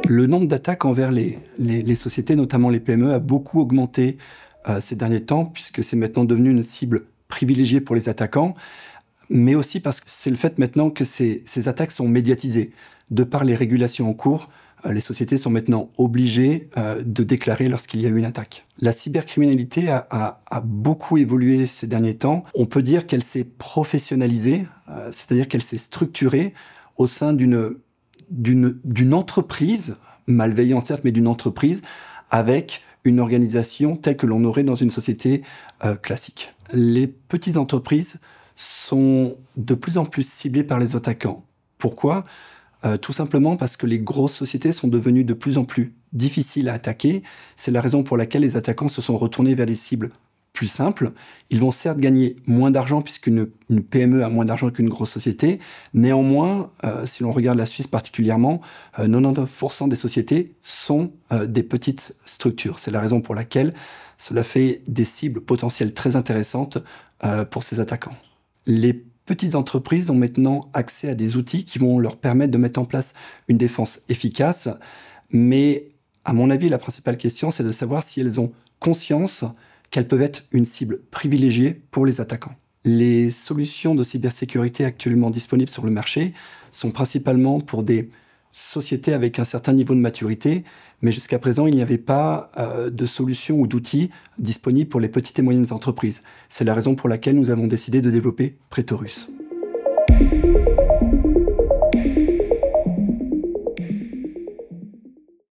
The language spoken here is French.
Le nombre d'attaques envers les sociétés, notamment les PME, a beaucoup augmenté ces derniers temps, puisque c'est maintenant devenu une cible privilégiée pour les attaquants, mais aussi parce que c'est le fait maintenant que ces attaques sont médiatisées. De par les régulations en cours, les sociétés sont maintenant obligées de déclarer lorsqu'il y a eu une attaque. La cybercriminalité a beaucoup évolué ces derniers temps. On peut dire qu'elle s'est professionnalisée, c'est-à-dire qu'elle s'est structurée au sein d'une entreprise, malveillante certes, mais d'une entreprise, avec une organisation telle que l'on aurait dans une société classique. Les petites entreprises sont de plus en plus ciblées par les attaquants. Pourquoi ? Tout simplement parce que les grosses sociétés sont devenues de plus en plus difficiles à attaquer. C'est la raison pour laquelle les attaquants se sont retournés vers des cibles plus simples. Ils vont certes gagner moins d'argent puisqu'une PME a moins d'argent qu'une grosse société. Néanmoins, si l'on regarde la Suisse particulièrement, 99% des sociétés sont des petites structures. C'est la raison pour laquelle cela fait des cibles potentielles très intéressantes pour ces attaquants. Les petites entreprises ont maintenant accès à des outils qui vont leur permettre de mettre en place une défense efficace. Mais à mon avis, la principale question, c'est de savoir si elles ont conscience qu'elles peuvent être une cible privilégiée pour les attaquants. Les solutions de cybersécurité actuellement disponibles sur le marché sont principalement pour des sociétés avec un certain niveau de maturité, mais jusqu'à présent, il n'y avait pas de solution ou d'outils disponibles pour les petites et moyennes entreprises. C'est la raison pour laquelle nous avons décidé de développer Pretorus.